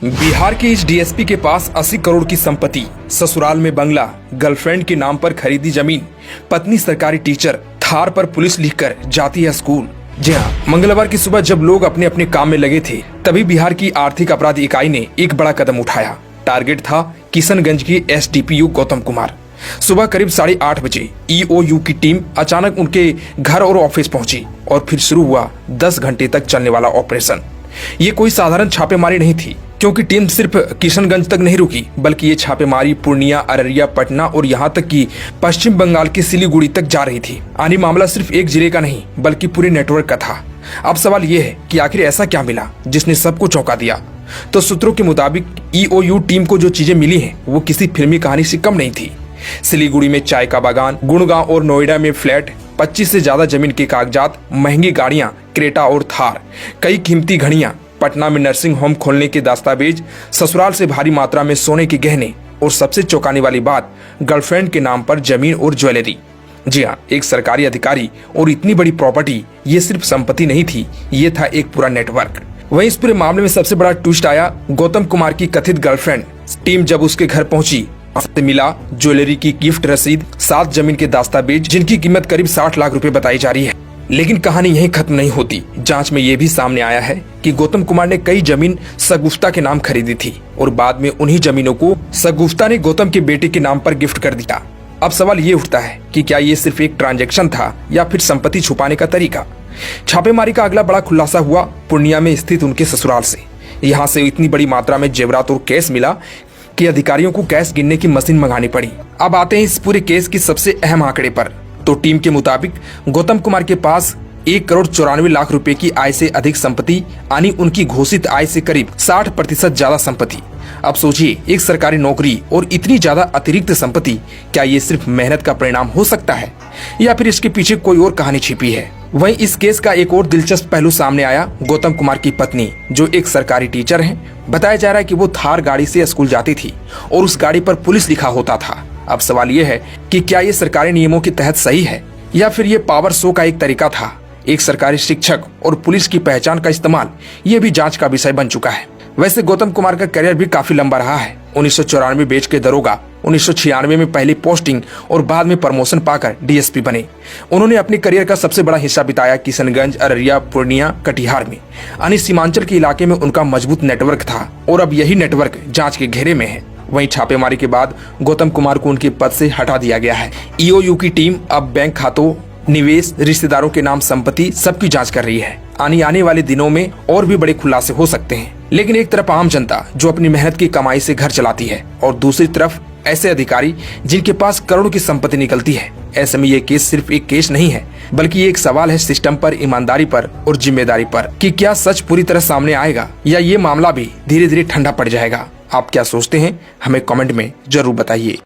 बिहार के इस डीएसपी के पास 80 करोड़ की संपत्ति, ससुराल में बंगला, गर्लफ्रेंड के नाम पर खरीदी जमीन, पत्नी सरकारी टीचर, थार पर पुलिस लिखकर जाती है स्कूल। जी हाँ, मंगलवार की सुबह जब लोग अपने अपने काम में लगे थे, तभी बिहार की आर्थिक अपराध इकाई ने एक बड़ा कदम उठाया। टारगेट था किशनगंज की एसडीपीओ गौतम कुमार। सुबह करीब 8:30 बजे ईओयू की टीम अचानक उनके घर और ऑफिस पहुंची और फिर शुरू हुआ 10 घंटे तक चलने वाला ऑपरेशन। ये कोई साधारण छापेमारी नहीं थी, क्योंकि टीम सिर्फ किशनगंज तक नहीं रुकी, बल्कि ये छापेमारी पूर्णिया, अररिया, पटना और यहाँ तक कि पश्चिम बंगाल की सिलीगुड़ी तक जा रही थी। यानी मामला सिर्फ एक जिले का नहीं, बल्कि पूरे नेटवर्क का था। अब सवाल ये है कि आखिर ऐसा क्या मिला जिसने सबको चौंका दिया। तो सूत्रों के मुताबिक ईओयू टीम को जो चीजें मिली हैं, वो किसी फिल्मी कहानी से कम नहीं थी। सिलीगुड़ी में चाय का बागान, गुड़गांव और नोएडा में फ्लैट, 25 से ज्यादा जमीन के कागजात, महंगी गाड़ियां, क्रेटा और थार, कई कीमती घड़ियां, पटना में नर्सिंग होम खोलने के दस्तावेज, ससुराल से भारी मात्रा में सोने के गहने और सबसे चौंकाने वाली बात, गर्लफ्रेंड के नाम पर जमीन और ज्वेलरी। जी हाँ, एक सरकारी अधिकारी और इतनी बड़ी प्रॉपर्टी, ये सिर्फ संपत्ति नहीं थी, ये था एक पूरा नेटवर्क। वहीं इस पूरे मामले में सबसे बड़ा ट्विस्ट आया गौतम कुमार की कथित गर्लफ्रेंड। टीम जब उसके घर पहुंची, मिला ज्वेलरी की गिफ्ट रसीद, 7 जमीन के दस्तावेज जिनकी कीमत करीब 60 लाख रुपए बताई जा रही है। लेकिन कहानी यहीं खत्म नहीं होती। जांच में यह भी सामने आया है कि गौतम कुमार ने कई जमीन सगुफ्ता के नाम खरीदी थी और बाद में उन्हीं जमीनों को सगुफ्ता ने गौतम के बेटे के नाम पर गिफ्ट कर दिया। अब सवाल ये उठता है कि क्या ये सिर्फ एक ट्रांजैक्शन था या फिर संपत्ति छुपाने का तरीका। छापेमारी का अगला बड़ा खुलासा हुआ पूर्णिया में स्थित उनके ससुराल से। यहाँ से इतनी बड़ी मात्रा में जेवरात और कैश मिला कि अधिकारियों को कैश गिनने की मशीन मंगानी पड़ी। अब आते हैं इस पूरे केस की सबसे अहम आंकड़े पर। तो टीम के मुताबिक गौतम कुमार के पास 1,94,00,000 रुपए की आय से अधिक संपत्ति, यानी उनकी घोषित आय से करीब 60% ज्यादा संपत्ति। अब सोचिए, एक सरकारी नौकरी और इतनी ज्यादा अतिरिक्त संपत्ति, क्या ये सिर्फ मेहनत का परिणाम हो सकता है या फिर इसके पीछे कोई और कहानी छिपी है। वहीं इस केस का एक और दिलचस्प पहलू सामने आया। गौतम कुमार की पत्नी, जो एक सरकारी टीचर हैं, बताया जा रहा है कि वो थार गाड़ी से स्कूल जाती थी और उस गाड़ी पर पुलिस लिखा होता था। अब सवाल ये है कि क्या ये सरकारी नियमों के तहत सही है या फिर ये पावर शो का एक तरीका था। एक सरकारी शिक्षक और पुलिस की पहचान का इस्तेमाल, ये भी जांच का विषय बन चुका है। वैसे गौतम कुमार का करियर भी काफी लंबा रहा है। 1994 बेच के दरोगा, 1996 में पहली पोस्टिंग और बाद में प्रमोशन पाकर डीएसपी बने। उन्होंने अपने करियर का सबसे बड़ा हिस्सा बिताया किशनगंज, अररिया, पूर्णिया, कटिहार में। यानी सीमांचल के इलाके में उनका मजबूत नेटवर्क था और अब यही नेटवर्क जांच के घेरे में है। वहीं छापेमारी के बाद गौतम कुमार को उनके पद से हटा दिया गया है। ईओयू की टीम अब बैंक खातों, निवेश, रिश्तेदारों के नाम संपत्ति सबकी जांच कर रही है। आने वाले दिनों में और भी बड़े खुलासे हो सकते हैं। लेकिन एक तरफ आम जनता जो अपनी मेहनत की कमाई से घर चलाती है और दूसरी तरफ ऐसे अधिकारी जिनके पास करोड़ों की संपत्ति निकलती है। ऐसे में ये केस सिर्फ एक केस नहीं है, बल्कि ये एक सवाल है सिस्टम पर, ईमानदारी पर और जिम्मेदारी पर कि क्या सच पूरी तरह सामने आएगा या ये मामला भी धीरे धीरे ठंडा पड़ जाएगा। आप क्या सोचते हैं, हमें कमेंट में जरूर बताइए।